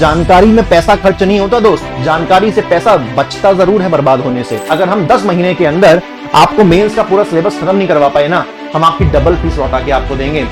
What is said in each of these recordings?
जानकारी में पैसा खर्च नहीं होता दोस्त, जानकारी से पैसा बचता जरूर है बर्बाद होने से। अगर हम 10 महीने के अंदर आपको मेंस का पूरा सिलेबस खत्म नहीं करवा पाए ना, हम आपकी डबल फीस लौटा के आपको देंगे।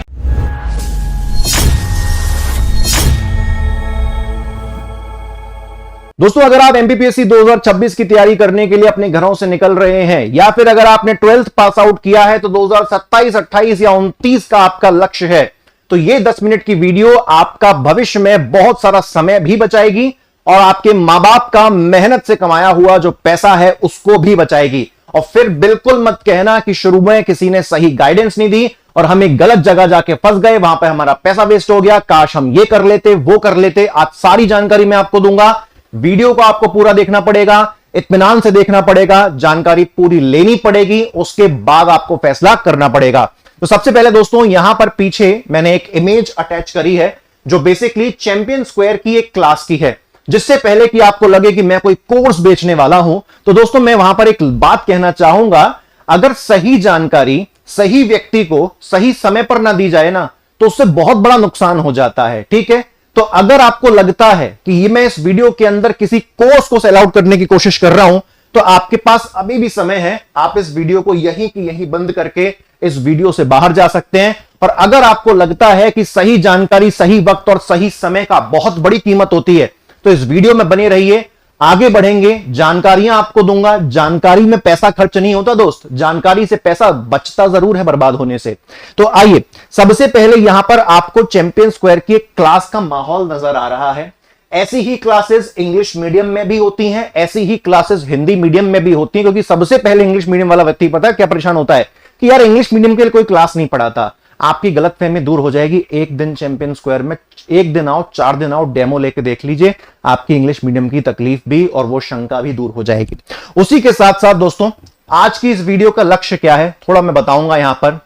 दोस्तों, अगर आप एमपीपीएससी 2026 की तैयारी करने के लिए अपने घरों से निकल रहे हैं, या फिर अगर आपने 12th पास आउट किया है तो 2027, 28 या 29 का आपका लक्ष्य है, तो ये 10 मिनट की वीडियो आपका भविष्य में बहुत सारा समय भी बचाएगी और आपके मां बाप का मेहनत से कमाया हुआ जो पैसा है उसको भी बचाएगी। और फिर बिल्कुल मत कहना कि शुरू में किसी ने सही गाइडेंस नहीं दी और हम एक गलत जगह जाके फंस गए, वहां पे हमारा पैसा वेस्ट हो गया, काश हम ये कर लेते वो कर लेते। आज सारी जानकारी मैं आपको दूंगा। वीडियो को आपको पूरा देखना पड़ेगा, इत्मीनान से देखना पड़ेगा, जानकारी पूरी लेनी पड़ेगी, उसके बाद आपको फैसला करना पड़ेगा। तो सबसे पहले दोस्तों, यहां पर पीछे मैंने एक इमेज अटैच करी है जो बेसिकली चैंपियन स्क्वायर की एक क्लास की है। जिससे पहले कि आपको लगे कि मैं कोई कोर्स बेचने वाला हूं, तो दोस्तों मैं वहां पर एक बात कहना चाहूंगा, अगर सही जानकारी सही व्यक्ति को सही समय पर ना दी जाए ना, तो उससे बहुत बड़ा नुकसान हो जाता है। ठीक है, तो अगर आपको लगता है कि ये मैं इस वीडियो के अंदर किसी कोर्स को सेल आउट करने की कोशिश कर रहा हूं, तो आपके पास अभी भी समय है। आप इस वीडियो को यहीं की यहीं बंद करके इस वीडियो से बाहर जा सकते हैं। और अगर आपको लगता है कि सही जानकारी सही वक्त और सही समय का बहुत बड़ी कीमत होती है, तो इस वीडियो में बने रहिए, आगे बढ़ेंगे, जानकारियां आपको दूंगा। जानकारी में पैसा खर्च नहीं होता दोस्त, जानकारी से पैसा बचता जरूर है बर्बाद होने से। तो आइए, सबसे पहले यहां पर आपको चैंपियन स्क्वायर की एक क्लास का माहौल नजर आ रहा है। ऐसी ही क्लासेस इंग्लिश मीडियम में भी होती हैं, ऐसी ही क्लासेस हिंदी मीडियम में भी होती हैं, क्योंकि सबसे पहले इंग्लिश मीडियम वाला व्यक्ति पता है क्या परेशान होता है कि यार इंग्लिश मीडियम के लिए कोई क्लास नहीं पढ़ाता। आपकी गलतफहमी दूर हो जाएगी। एक दिन चैंपियन स्क्वायर में, एक दिन आओ, 4 दिन आओ, डेमो लेके देख लीजिए, आपकी इंग्लिश मीडियम की तकलीफ भी और वो शंका भी दूर हो जाएगी। उसी के साथ साथ दोस्तों, आज की इस वीडियो का लक्ष्य क्या है थोड़ा मैं बताऊंगा यहां पर।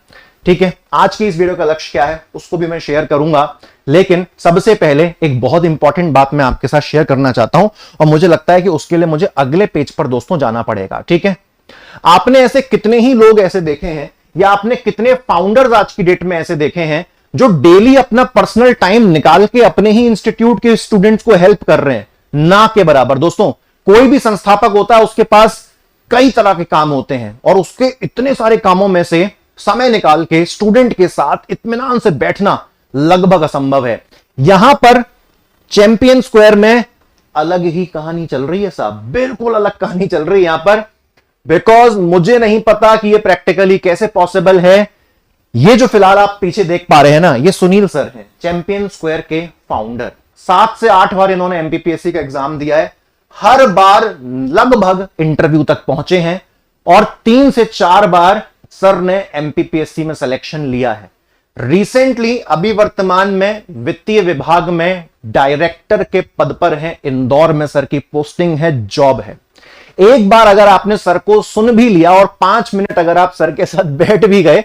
ठीक है, आज की इस वीडियो का लक्ष्य क्या है उसको भी मैं शेयर करूंगा, लेकिन सबसे पहले एक बहुत इंपॉर्टेंट बात मैं आपके साथ शेयर करना चाहता हूं, और मुझे लगता है कि उसके लिए मुझे अगले पेज पर दोस्तों जाना पड़ेगा। ठीक है, आपने ऐसे कितने ही लोग ऐसे देखे हैं, या आपने कितने फाउंडर्स आज की डेट में ऐसे देखे हैं जो डेली अपना पर्सनल टाइम निकाल के अपने ही इंस्टीट्यूट के स्टूडेंट्स को हेल्प कर रहे हैं? ना के बराबर। दोस्तों, कोई भी संस्थापक होता है उसके पास कई तरह के काम होते हैं, और उसके इतने सारे कामों में से समय निकाल के स्टूडेंट के साथ इत्मीनान से बैठना लगभग असंभव है। यहां पर चैंपियन स्क्वायर में अलग ही कहानी चल रही है साहब, बिल्कुल अलग कहानी चल रही है यहां पर। बिकॉज मुझे नहीं पता कि ये प्रैक्टिकली कैसे पॉसिबल है। ये जो फिलहाल आप पीछे देख पा रहे हैं ना, ये सुनील सर हैं, चैंपियन स्क्वायर के फाउंडर। 7 से 8 बार इन्होंने एमपीपीएससी का एग्जाम दिया है, हर बार लगभग इंटरव्यू तक पहुंचे हैं, और 3 से 4 बार सर ने एमपीपीएससी में सिलेक्शन लिया है। रिसेंटली अभी वर्तमान में वित्तीय विभाग में डायरेक्टर के पद पर हैं, इंदौर में सर की पोस्टिंग है, जॉब है। एक बार अगर आपने सर को सुन भी लिया और 5 मिनट अगर आप सर के साथ बैठ भी गए,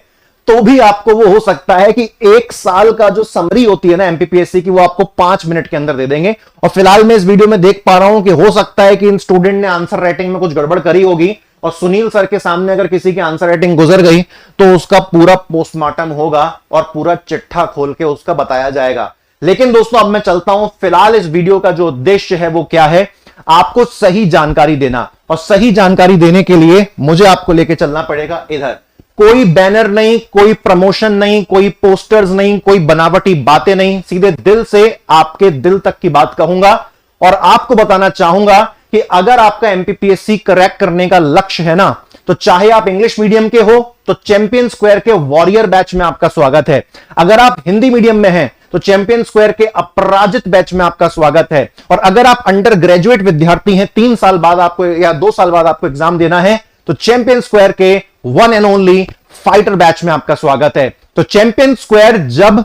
तो भी आपको वो हो सकता है कि 1 साल का जो समरी होती है ना एमपीपीएससी की, वो आपको 5 मिनट के अंदर दे देंगे। और फिलहाल मैं इस वीडियो में देख पा रहा हूं कि हो सकता है कि इन स्टूडेंट ने आंसर राइटिंग में कुछ गड़बड़ करी होगी, और सुनील सर के सामने अगर किसी की आंसर राइटिंग गुजर गई तो उसका पूरा पोस्टमार्टम होगा और पूरा चिट्ठा खोल के उसका बताया जाएगा। लेकिन दोस्तों, अब मैं चलता हूं। फिलहाल इस वीडियो का जो उद्देश्य है वो क्या है, आपको सही जानकारी देना, और सही जानकारी देने के लिए मुझे आपको लेके चलना पड़ेगा इधर। कोई बैनर नहीं, कोई प्रमोशन नहीं, कोई पोस्टर्स नहीं, कोई बनावटी बातें नहीं, सीधे दिल से आपके दिल तक की बात कहूंगा। और आपको बताना चाहूंगा कि अगर आपका एमपीपीएससी क्रैक करने का लक्ष्य है ना, तो चाहे आप इंग्लिश मीडियम के हो तो चैंपियन स्क्वायर के वॉरियर बैच में आपका स्वागत है। अगर आप हिंदी मीडियम में हैं तो चैंपियन स्क्वायर के अपराजित बैच में आपका स्वागत है। और अगर आप अंडर ग्रेजुएट विद्यार्थी हैं, 3 साल बाद आपको या 2 साल बाद आपको एग्जाम देना है, तो चैंपियन स्क्वायर के one and only fighter batch में आपका स्वागत है। तो चैंपियन स्क्वायर जब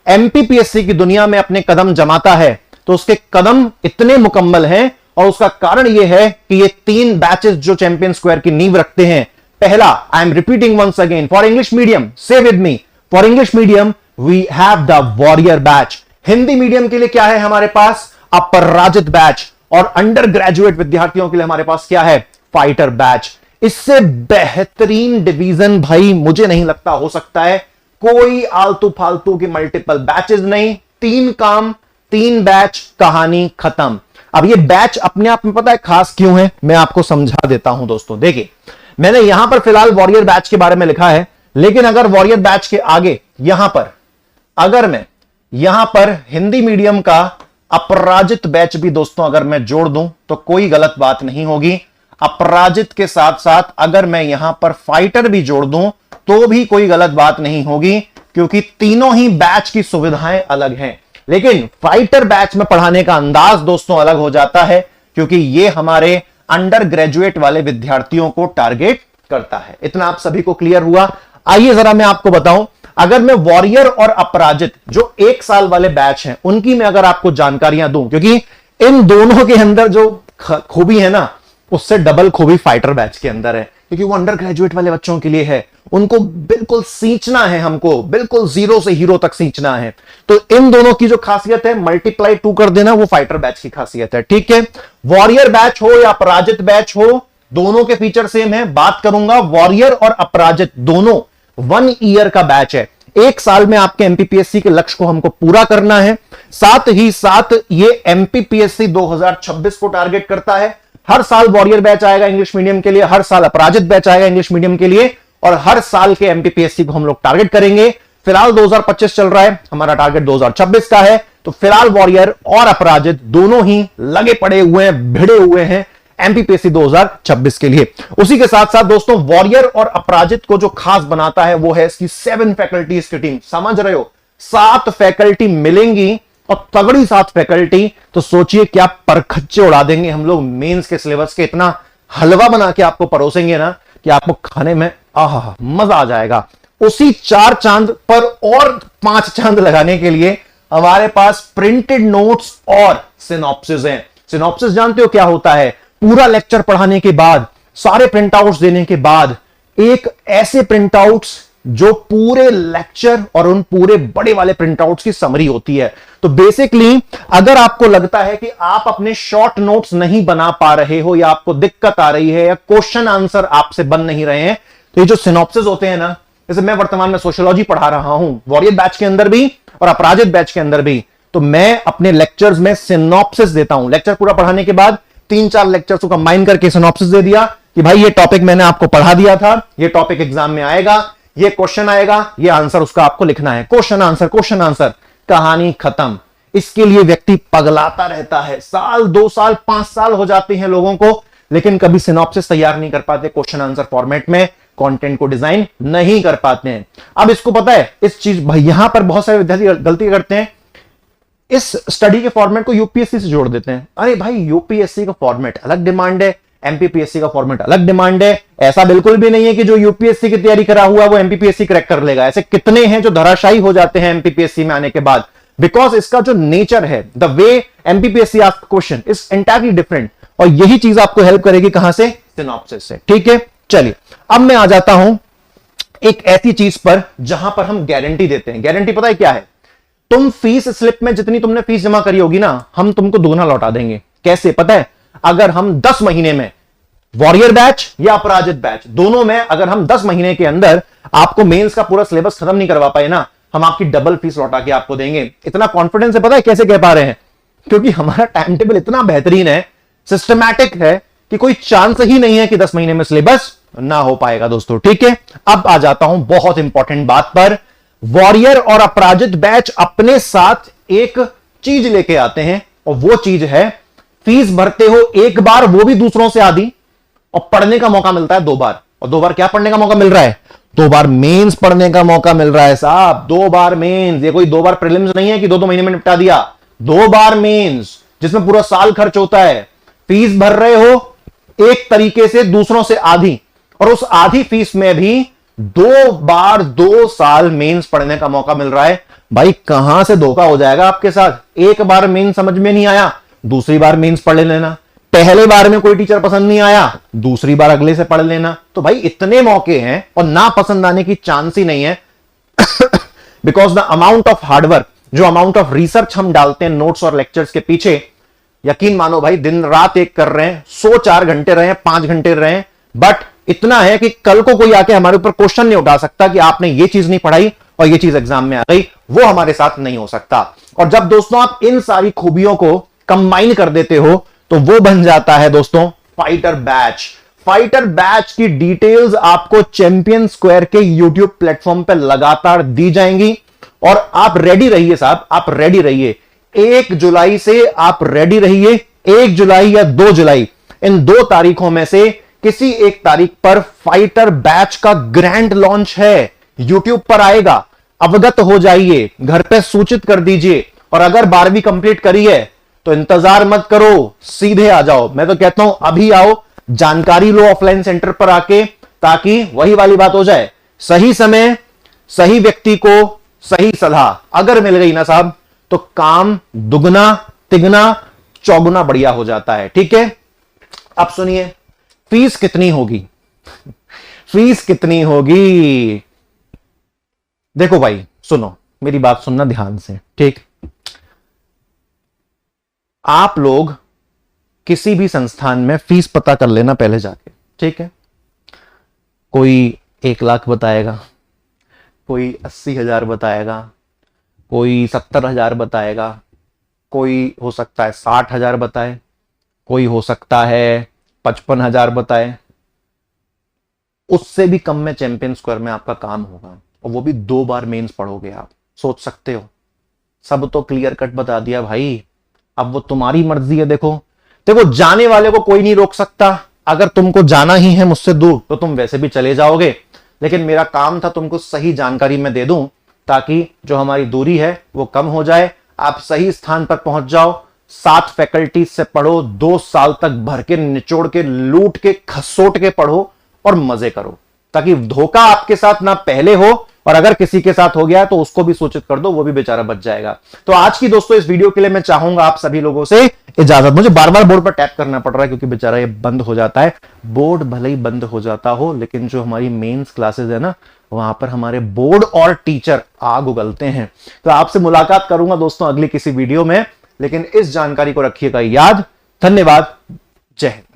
एमपीपीएससी की दुनिया में अपने कदम जमाता है, तो उसके कदम इतने मुकम्मल हैं, और उसका कारण यह है कि ये 3 बैचेस जो चैंपियन स्क्वायर की नींव रखते हैं। पहला, I am repeating once again, for English medium, say with me, for English medium we have the warrior batch. Hindi medium के लिए क्या है हमारे पास? अपराजित बैच। और अंडर ग्रेजुएट विद्यार्थियों के लिए हमारे पास क्या है? Fighter batch. इससे बेहतरीन डिवीजन भाई मुझे नहीं लगता हो सकता है। कोई आलतू फालतू की मल्टीपल बैचेस नहीं, 3 काम 3 बैच, कहानी खत्म। अब ये बैच अपने आप में पता है खास क्यों है, मैं आपको समझा देता हूं दोस्तों। देखिए, मैंने यहां पर फिलहाल वॉरियर बैच के बारे में लिखा है, लेकिन अगर वॉरियर बैच के आगे यहां पर अगर मैं यहां पर हिंदी मीडियम का अपराजित बैच भी दोस्तों अगर मैं जोड़ दूं तो कोई गलत बात नहीं होगी। अपराजित के साथ साथ अगर मैं यहां पर फाइटर भी जोड़ दूं तो भी कोई गलत बात नहीं होगी, क्योंकि तीनों ही बैच की सुविधाएं अलग हैं। लेकिन फाइटर बैच में पढ़ाने का अंदाज दोस्तों अलग हो जाता है, क्योंकि यह हमारे अंडर ग्रेजुएट वाले विद्यार्थियों को टारगेट करता है। इतना आप सभी को क्लियर हुआ? आइए जरा मैं आपको बताऊं, अगर मैं वॉरियर और अपराजित जो 1 साल वाले बैच हैं उनकी मैं अगर आपको जानकारियां दूं, क्योंकि इन दोनों के अंदर जो खूबी है ना उससे डबल खूबी फाइटर बैच के अंदर है, क्योंकि वो अंडर ग्रेजुएट वाले बच्चों के लिए है। उनको बिल्कुल सींचना है, हमको बिल्कुल 0 से हीरो तक सींचना है। तो इन दोनों की जो खासियत है मल्टीप्लाई 2 कर देना, वो फाइटर बैच की खासियत है। ठीक है, वॉरियर बैच हो या अपराजित बैच हो, दोनों के फीचर सेम है। बात करूंगा वॉरियर और अपराजित दोनों 1 ईयर का बैच है। 1 साल में आपके एमपीपीएससी के लक्ष्य को हमको पूरा करना है। साथ ही साथ ये एमपीपीएससी 2026 को टारगेट करता है। हर साल वॉरियर बैच आएगा इंग्लिश मीडियम के लिए, हर साल अपराजित बैच आएगा इंग्लिश मीडियम के लिए, और हर साल के एमपीपीएससी को हम लोग टारगेट करेंगे। फिलहाल 2025 चल रहा है, हमारा टारगेट 2026 का है। तो फिलहाल वॉरियर और अपराजित दोनों ही लगे पड़े हुए हैं, भिड़े हुए हैं एमपीपीएससी 2026 के लिए। उसी के साथ साथ दोस्तों वॉरियर और अपराजित को जो खास बनाता है वो है इसकी 7 फैकल्टीज की टीम। समझ रहे हो, 7 फैकल्टी मिलेंगी और तगड़ी 7 फैकल्टी। तो सोचिए क्या परखच्चे उड़ा देंगे हम लोग मेंस के सिलेबस के। इतना हलवा बना के आपको परोसेंगे ना कि आपको खाने में आहा मजा आ जाएगा। उसी 4 चांद पर और 5 चांद लगाने के लिए हमारे पास प्रिंटेड नोट्स और सिनॉप्सिस हैं। सिनॉप्सिस जानते हो क्या होता है? पूरा लेक्चर पढ़ाने के बाद, सारे प्रिंटआउट्स देने के बाद एक ऐसे प्रिंटआउट्स जो पूरे लेक्चर और उन पूरे बड़े वाले प्रिंटआउट्स की समरी होती है। तो बेसिकली अगर आपको लगता है कि आप अपने शॉर्ट नोट्स नहीं बना पा रहे हो, या आपको दिक्कत आ रही है, या क्वेश्चन आंसर आपसे बन नहीं रहे हैं, तो ये जो सिनॉप्सिस होते हैं ना, जैसे मैं वर्तमान में सोशियोलॉजी पढ़ा रहा हूं वॉरियर बैच के अंदर भी और अपराजित बैच के अंदर भी, तो मैं अपने लेक्चर्स में सिनॉप्सिस देता हूं। लेक्चर पूरा पढ़ाने के बाद 3-4 लेक्चर्स को कंबाइन करके सिनॉप्सिस दे दिया कि भाई ये टॉपिक मैंने आपको पढ़ा दिया था, ये टॉपिक एग्जाम में आएगा, ये क्वेश्चन आएगा, ये आंसर उसका आपको लिखना है। क्वेश्चन आंसर, कहानी खत्म। इसके लिए व्यक्ति पगलाता रहता है, साल 2 साल 5 साल हो जाते हैं लोगों को, लेकिन कभी सिनॉप्सिस तैयार नहीं कर पाते, क्वेश्चन आंसर फॉर्मेट में कंटेंट को डिजाइन नहीं कर पाते हैं। अब इसको पता है इस चीज भाई, यहां पर बहुत सारे विद्यार्थी गलती करते हैं, इस स्टडी के फॉर्मेट को यूपीएससी से जोड़ देते हैं। अरे भाई यूपीएससी का फॉर्मेट अलग डिमांड है, एमपीपीएससी का फॉर्मेट अलग डिमांड है। ऐसा बिल्कुल भी नहीं है कि जो यूपीएससी की तैयारी करा हुआ वो एमपीपीएससी क्रैक कर लेगा। ऐसे कितने हैं जो धराशायी हो जाते हैं एमपीपीएससी में आने के बाद, बिकॉज इसका जो नेचर है, the way MPPSC ask question is entirely different. और यही चीज आपको हेल्प करेगी कहां से? सिनॉप्सिस से। ठीक है, चलिए अब मैं आ जाता हूं एक ऐसी चीज पर जहां पर हम गारंटी देते हैं। गारंटी पता है क्या है? तुम फीस स्लिप में जितनी तुमने फीस जमा करी होगी ना, हम तुमको दोगुना लौटा देंगे। कैसे पता है? अगर हम 10 महीने में वॉरियर बैच या अपराजित बैच दोनों में अगर हम 10 महीने के अंदर आपको मेंस का पूरा सिलेबस खत्म नहीं करवा पाए ना, हम आपकी डबल फीस लौटा के आपको देंगे। इतना कॉन्फिडेंस है, पता है कैसे कह पा रहे हैं? क्योंकि हमारा टाइम टेबल इतना बेहतरीन है, सिस्टमैटिक है कि कोई चांस ही नहीं है कि 10 महीने में सिलेबस ना हो पाएगा दोस्तों। ठीक है, अब आ जाता हूं बहुत इंपॉर्टेंट बात पर। वॉरियर और अपराजित बैच अपने साथ एक चीज लेके आते हैं, और वो चीज है फीस भरते हो एक बार, वो भी दूसरों से आधी, और पढ़ने का मौका मिलता है 2 बार। और 2 बार क्या पढ़ने का मौका मिल रहा है? 2 बार मेंस पढ़ने का मौका मिल रहा है साहब। 2 बार मेंस, ये कोई 2 बार प्रीलिम्स नहीं है कि 2 महीने में निपटा दिया। 2 बार मेंस जिसमें पूरा साल खर्च होता है। फीस भर रहे हो एक तरीके से दूसरों से आधी, और उस आधी फीस में भी 2 बार 2 साल मेंस पढ़ने का मौका मिल रहा है। भाई कहां से धोखा हो जाएगा आपके साथ? एक बार मेंस समझ में नहीं आया, दूसरी बार मेंस पढ़ लेना। पहले बार में कोई टीचर पसंद नहीं आया, दूसरी बार अगले से पढ़ लेना। तो भाई इतने मौके हैं और ना पसंद आने की चांस ही नहीं है। Because the amount of hard work, जो अमाउंट ऑफ रिसर्च हम डालते हैं नोट्स और लेक्चर्स के पीछे, यकीन मानो भाई दिन रात एक कर रहे हैं, 100-4 घंटे रहे, 5 घंटे रहे, बट इतना है कि कल को कोई आके हमारे ऊपर क्वेश्चन नहीं उठा सकता कि आपने ये चीज नहीं पढ़ाई और ये चीज एग्जाम में आ गई। वो हमारे साथ नहीं हो सकता। और जब दोस्तों आप इन सारी खूबियों को कंबाइन कर देते हो तो वो बन जाता है दोस्तों फाइटर बैच। फाइटर बैच की डिटेल्स आपको चैंपियन स्क्वायर के यूट्यूब प्लेटफॉर्म पर लगातार दी जाएंगी और आप रेडी रहिए साहब, आप रेडी रहिए। 1 जुलाई से आप रेडी रहिए। 1 जुलाई या 2 जुलाई, इन 2 तारीखों में से किसी एक तारीख पर फाइटर बैच का ग्रैंड लॉन्च है, यूट्यूब पर आएगा। अवगत हो जाइए, घर पे सूचित कर दीजिए। और अगर 12वीं कंप्लीट करी है तो इंतजार मत करो, सीधे आ जाओ। मैं तो कहता हूं अभी आओ, जानकारी लो ऑफलाइन सेंटर पर आके, ताकि वही वाली बात हो जाए, सही समय सही व्यक्ति को सही सलाह अगर मिल गई ना साहब तो काम दुगना तिगना चौगुना बढ़िया हो जाता है। ठीक है, अब सुनिए फीस कितनी होगी। फीस कितनी होगी, देखो भाई सुनो, मेरी बात सुनना ध्यान से। ठीक, आप लोग किसी भी संस्थान में फीस पता कर लेना पहले जाके। ठीक है, कोई 1 लाख बताएगा, कोई 80,000 बताएगा, कोई 70,000 बताएगा, कोई हो सकता है 60,000 बताए, कोई हो सकता है 55,000 बताए। उससे भी कम में चैंपियन स्क्वायर में आपका काम होगा, और वो भी 2 बार मेंस पढ़ोगे आप। सोच सकते हो, सब तो क्लियर कट बता दिया भाई। अब वो तुम्हारी मर्जी है। देखो जाने वाले को कोई नहीं रोक सकता। अगर तुमको जाना ही है मुझसे दूर तो तुम वैसे भी चले जाओगे, लेकिन मेरा काम था तुमको सही जानकारी में दे दूं, ताकि जो हमारी दूरी है वो कम हो जाए, आप सही स्थान पर पहुंच जाओ। 7 फैकल्टीज से पढ़ो, 2 साल तक भर के निचोड़ के लूट के खसोट के पढ़ो और मजे करो, ताकि धोखा आपके साथ ना पहले हो, और अगर किसी के साथ हो गया तो उसको भी सूचित कर दो, वो भी बेचारा बच जाएगा। तो आज की दोस्तों इस वीडियो के लिए मैं चाहूंगा आप सभी लोगों से इजाजत। मुझे बार बार बोर्ड पर टैप करना पड़ रहा है क्योंकि बेचारा ये बंद हो जाता है। बोर्ड भले ही बंद हो जाता हो, लेकिन जो हमारी मेंस क्लासेस है ना, वहां पर हमारे बोर्ड और टीचर आग उगलते हैं। तो आपसे मुलाकात करूंगा दोस्तों अगली किसी वीडियो में, लेकिन इस जानकारी को रखिएगा याद। धन्यवाद, जय हिंद।